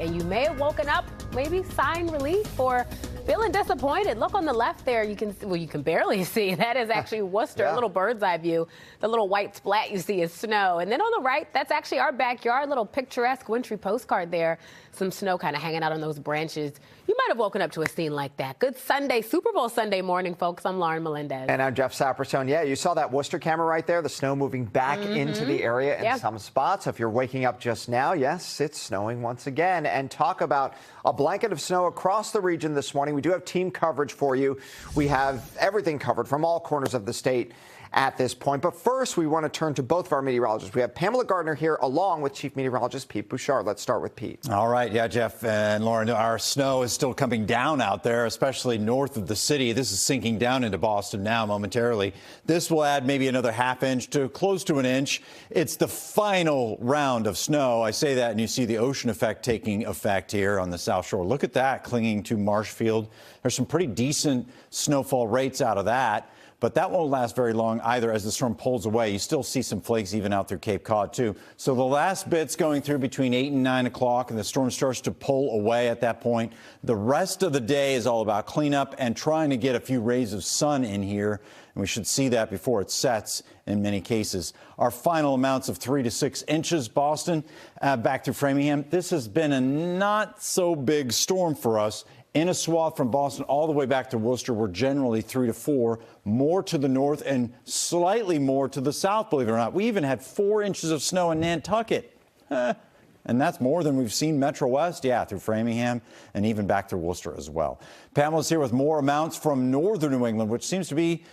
And you may have woken up, maybe sign relief or feeling disappointed. Look on the left there, you can barely see. That is actually Worcester, a little bird's eye view. The little white splat you see is snow. And then on the right, that's actually our backyard, little picturesque wintry postcard there. Some snow kind of hanging out on those branches. You might have woken up to a scene like that. Good Sunday, Super Bowl Sunday morning, folks. I'm Lauren Melendez. And I'm Jeff Saperstone. Yeah, you saw that Worcester camera right there, the snow moving back into the area in some spots. If you're waking up just now, yes, it's snowing once again. And talk about a blanket of snow across the region this morning. We do have team coverage for you. We have everything covered from all corners of the state at this point. But first, we want to turn to both of our meteorologists. We have Pamela Gardner here along with Chief Meteorologist Pete Bouchard. Let's start with Pete. All right. Yeah, Jeff and Lauren, our snow is still coming down out there, especially north of the city. This is sinking down into Boston now momentarily. This will add maybe another half inch to close to an inch. It's the final round of snow. I say that and you see the ocean effect taking effect here on the South Shore. Look at that clinging to Marshfield. There's some pretty decent snowfall rates out of that. But that won't last very long either as the storm pulls away. You still see some flakes even out through Cape Cod, too. So the last bit's going through between 8 and 9 o'clock, and the storm starts to pull away at that point. The rest of the day is all about cleanup and trying to get a few rays of sun in here. And we should see that before it sets in many cases. Our final amounts of 3 to 6 inches, Boston, back through Framingham. This has been a not so big storm for us. In a swath from Boston all the way back to Worcester, we're generally 3 to 4, more to the north and slightly more to the south, believe it or not. We even had 4 inches of snow in Nantucket. And that's more than we've seen Metro West, through Framingham and even back through Worcester as well. Pamela's here with more amounts from northern New England, which seems to be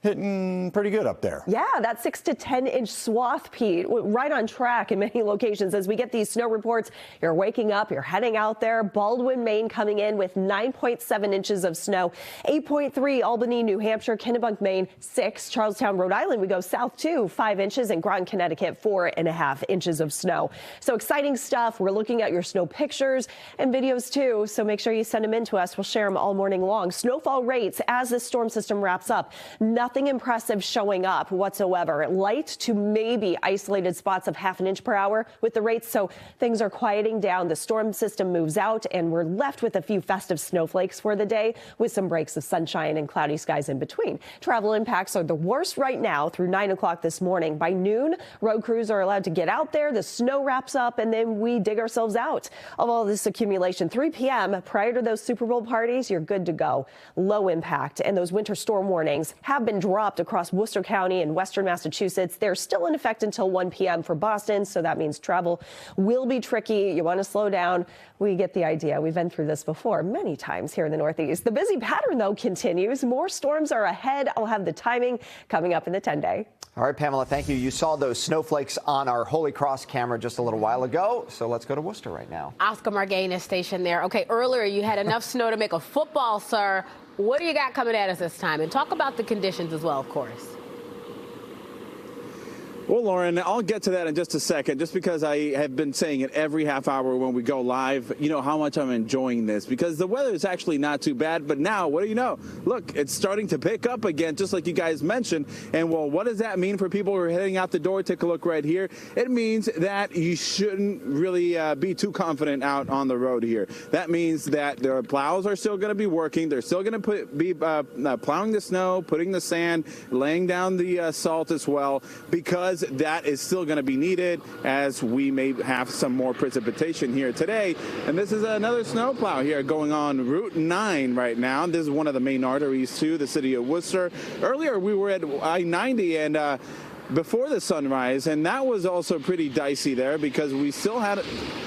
hitting pretty good up there. Yeah, that 6 to 10 inch swath, Pete, right on track in many locations. As we get these snow reports, you're waking up, you're heading out there. Baldwin, Maine coming in with 9.7 inches of snow, 8.3 Albany, New Hampshire, Kennebunk, Maine, 6 Charlestown, Rhode Island. We go south to 5 inches and Groton, Connecticut, 4.5 inches of snow. So exciting stuff. We're looking at your snow pictures and videos too. So make sure you send them in to us. We'll share them all morning long. Snowfall rates as this storm system wraps up. Nothing impressive showing up whatsoever. Light to maybe isolated spots of ½ inch per hour with the rates. So things are quieting down. The storm system moves out and we're left with a few festive snowflakes for the day with some breaks of sunshine and cloudy skies in between. Travel impacts are the worst right now through 9 o'clock this morning. By noon, road crews are allowed to get out there. The snow wraps up and then we dig ourselves out of all this accumulation. 3 p.m. prior to those Super Bowl parties, you're good to go. Low impact, and those winter storm warnings have been dropped across Worcester County and western Massachusetts. They're still in effect until 1 p.m. for Boston, so that means travel will be tricky. You want to slow down. We get the idea. We've been through this before many times here in the Northeast. The busy pattern, though, continues. More storms are ahead. I'll have the timing coming up in the 10-day. All right, Pamela, thank you. You saw those snowflakes on our Holy Cross camera just a little while ago, so let's go to Worcester right now. Oscar Margain is stationed there. Okay, earlier you had enough snow to make a football, sir. What do you got coming at us this time? And talk about the conditions as well, of course. Well, Lauren, I'll get to that in just a second, just because I have been saying it every half hour when we go live, you know, how much I'm enjoying this, because the weather is actually not too bad. But now, what do you know? Look, it's starting to pick up again, just like you guys mentioned. And, well, what does that mean for people who are heading out the door? Take a look right here. It means that you shouldn't really be too confident out on the road here. That means that the plows are still going to be working. They're still going to be plowing the snow, putting the sand, laying down the salt as well, because that is still going to be needed as we may have some more precipitation here today. And this is another snowplow here going on Route 9 right now. This is one of the main arteries to the city of Worcester. Earlier we were at I-90 and before the sunrise, and that was also pretty dicey there because we still had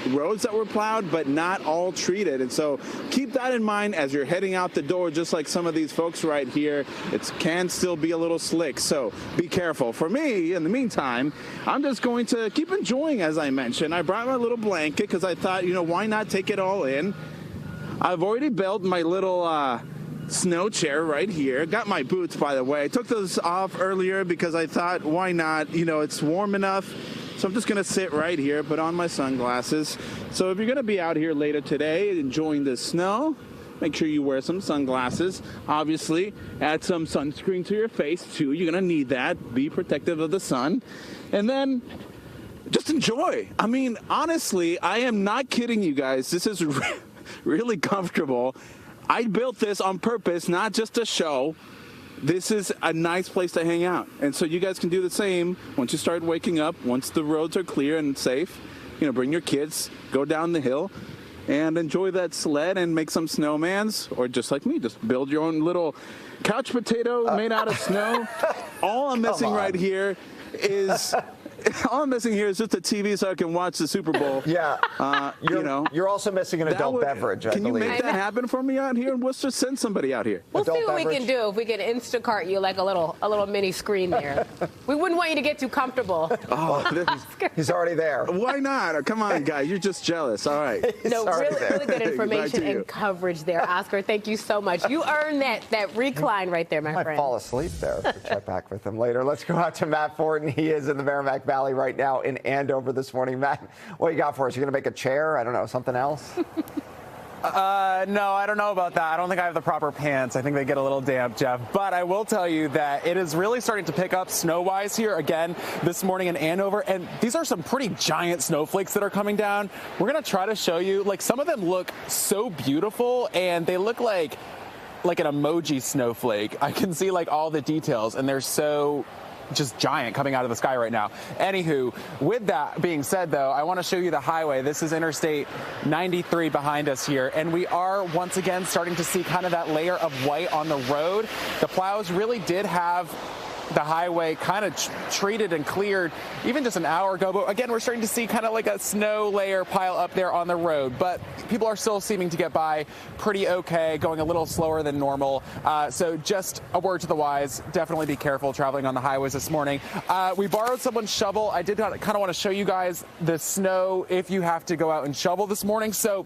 roads that were plowed but not all treated. And so keep that in mind as you're heading out the door, just like some of these folks right here. It can still be a little slick, so be careful. For me, in the meantime, I'm just going to keep enjoying, as I mentioned. I brought my little blanket because I thought, you know, why not take it all in? I've already built my little snow chair right here. Got my boots, by the way. I took those off earlier because I thought, why not? You know, it's warm enough. So I'm just going to sit right here, put on my sunglasses. So if you're going to be out here later today enjoying the snow, make sure you wear some sunglasses. Obviously, add some sunscreen to your face, too. You're going to need that. Be protective of the sun. And then just enjoy. I mean, honestly, I am not kidding you guys. This is really comfortable. I built this on purpose, not just a show. This is a nice place to hang out. And so you guys can do the same once you start waking up, once the roads are clear and safe. Bring your kids, go down the hill, and enjoy that sled and make some snowmans, or just like me, just build your own little couch potato made out of snow. All I'm missing right here is just a TV so I can watch the Super Bowl. Yeah. You're also missing an adult beverage, I believe. Can you make that happen for me out here in Worcester? Send somebody out here. We'll see what we can do. If we can Instacart you like a little mini screen there. We wouldn't want you to get too comfortable. He's already there. Why not? Come on, guys. You're just jealous. All right. No, really good information and coverage there, Oscar. Thank you so much. You earned that recline right there, my friend. I might fall asleep there. We'll check back with him later. Let's go out to Matt Fortin. He is in the Merrimack Valley right now in Andover this morning. Matt, what you got for us? You going to make a chair? I don't know, something else? No, I don't know about that. I don't think I have the proper pants. I think they get a little damp, Jeff. But I will tell you that it is really starting to pick up snow-wise here again this morning in Andover. And these are some pretty giant snowflakes that are coming down. We're going to try to show you, some of them look so beautiful, and they look like an emoji snowflake. I can see all the details, and they're so just giant coming out of the sky right now. Anywho, with that being said, though, I want to show you the highway. This is Interstate 93 behind us here, and we are once again starting to see kind of that layer of white on the road. The plows really did have the highway kind of treated and cleared even just an hour ago. But again, we're starting to see kind of like a snow layer pile up there on the road. But people are still seeming to get by pretty okay, going a little slower than normal. So just a word to the wise, definitely be careful traveling on the highways this morning. We borrowed someone's shovel. I did kind of want to show you guys the snow if you have to go out and shovel this morning. So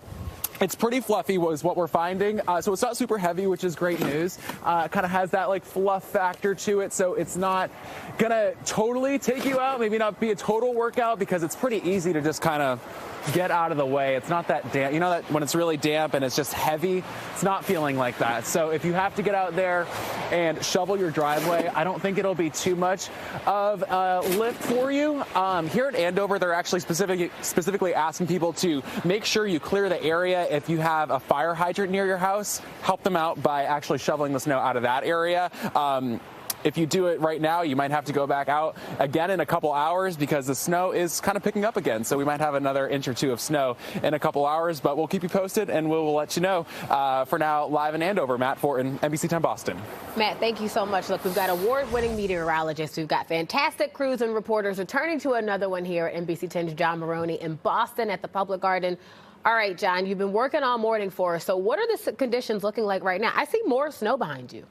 it's pretty fluffy was what we're finding. So it's not super heavy, which is great news. Kind of has that fluff factor to it. So it's not going to totally take you out, maybe not be a total workout, because it's pretty easy to just kind of get out of the way. It's not that damp. You know that when it's really damp and it's just heavy, it's not feeling like that. So if you have to get out there and shovel your driveway, I don't think it'll be too much of a lift for you. Here at Andover, they're actually specifically asking people to make sure you clear the area. If you have a fire hydrant near your house, help them out by actually shoveling the snow out of that area. If you do it right now, you might have to go back out again in a couple hours because the snow is kind of picking up again. So we might have another inch or two of snow in a couple hours, but we'll keep you posted and we'll let you know. For now, live in Andover, Matt Fortin, NBC 10 Boston. Matt, thank you so much. Look, we've got award-winning meteorologists. We've got fantastic crews and reporters returning to another one here at NBC 10's John Maroney in Boston at the Public Garden. All right, John, you've been working all morning for us. So what are the conditions looking like right now? I see more snow behind you.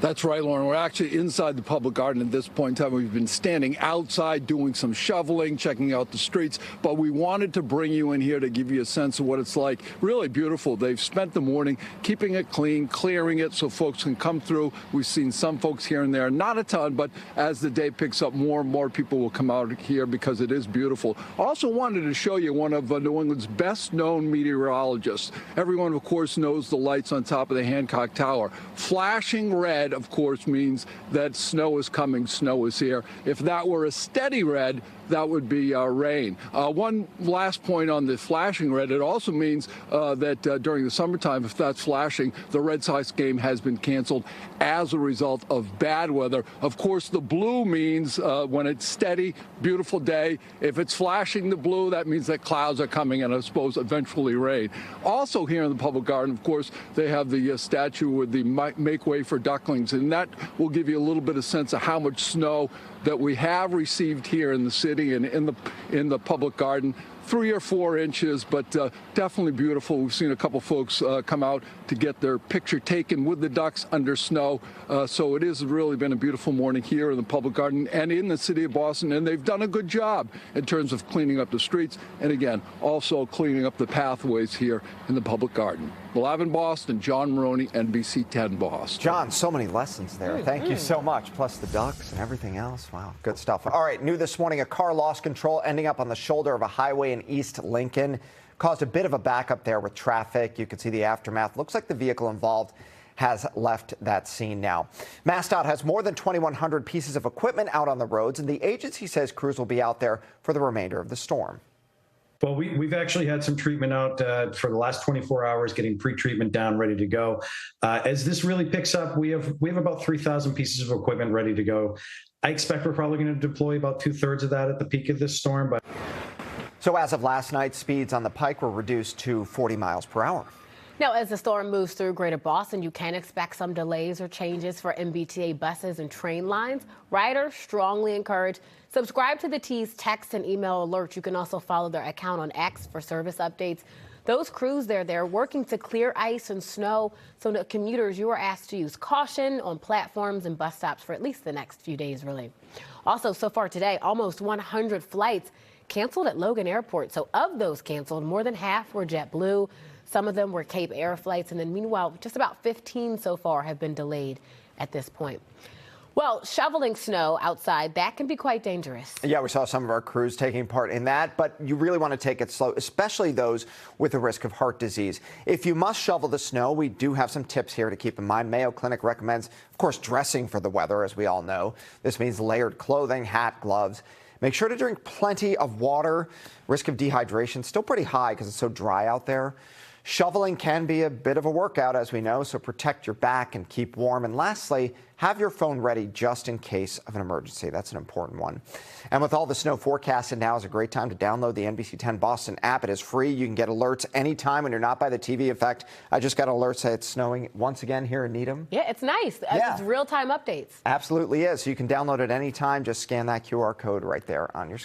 That's right, Lauren. We're actually inside the Public Garden at this point in time. We've been standing outside doing some shoveling, checking out the streets, but we wanted to bring you in here to give you a sense of what it's like. Really beautiful. They've spent the morning keeping it clean, clearing it so folks can come through. We've seen some folks here and there, not a ton, but as the day picks up, more and more people will come out here because it is beautiful. Also wanted to show you one of New England's best-known meteorologists. Everyone, of course, knows the lights on top of the Hancock Tower. Flashing red, of course, means that snow is coming, snow is here. If that were a steady red, that would be rain. One last point on the flashing red, it also means that during the summertime, if that's flashing, the Red Sox game has been canceled as a result of bad weather. Of course, the blue means when it's steady, beautiful day. If it's flashing the blue, that means that clouds are coming and I suppose eventually rain. Also here in the Public Garden, of course, they have the statue with the Make Way for Ducklings, and that will give you a little bit of sense of how much snow that we have received here in the city and in the Public Garden. 3 or 4 inches, but definitely beautiful. We've seen a couple folks come out to get their picture taken with the ducks under snow. So it has really been a beautiful morning here in the Public Garden and in the city of Boston, and they've done a good job in terms of cleaning up the streets and, again, also cleaning up the pathways here in the Public Garden. Live in Boston, John Maroney, NBC 10 Boston. John, so many lessons there. Thank you so much. Plus the ducks and everything else. Wow, good stuff. All right, new this morning, a car lost control ending up on the shoulder of a highway in East Lincoln. Caused a bit of a backup there with traffic. You can see the aftermath. Looks like the vehicle involved has left that scene now. MassDOT has more than 2,100 pieces of equipment out on the roads, and the agency says crews will be out there for the remainder of the storm. Well, we've actually had some treatment out for the last 24 hours, getting pre-treatment down, ready to go. As this really picks up, we have about 3,000 pieces of equipment ready to go. I expect we're probably going to deploy about 2/3 of that at the peak of this storm. But so as of last night, speeds on the Pike were reduced to 40 miles per hour. Now, as the storm moves through Greater Boston, you can expect some delays or changes for MBTA buses and train lines. Riders strongly encouraged. Subscribe to the T's text and email alerts. You can also follow their account on X for service updates. Those crews they're working to clear ice and snow, so that commuters, you are asked to use caution on platforms and bus stops for at least the next few days, really. Also, so far today, almost 100 flights canceled at Logan Airport. So of those canceled, more than half were JetBlue. Some of them were Cape Air flights, and then meanwhile, just about 15 so far have been delayed at this point. Well, shoveling snow outside, that can be quite dangerous. Yeah, we saw some of our crews taking part in that, but you really want to take it slow, especially those with the risk of heart disease. If you must shovel the snow, we do have some tips here to keep in mind. Mayo Clinic recommends, of course, dressing for the weather, as we all know. This means layered clothing, hat, gloves. Make sure to drink plenty of water. Risk of dehydration still pretty high because it's so dry out there. Shoveling can be a bit of a workout, as we know, so protect your back and keep warm. And lastly, have your phone ready just in case of an emergency. That's an important one. And with all the snow forecasted, now is a great time to download the NBC 10 Boston app. It is free. You can get alerts anytime when you're not by the TV. In fact, I just got an alert say it's snowing once again here in Needham. Yeah, it's nice. Yeah. It's real-time updates. Absolutely is. So you can download it anytime. Just scan that QR code right there on your screen.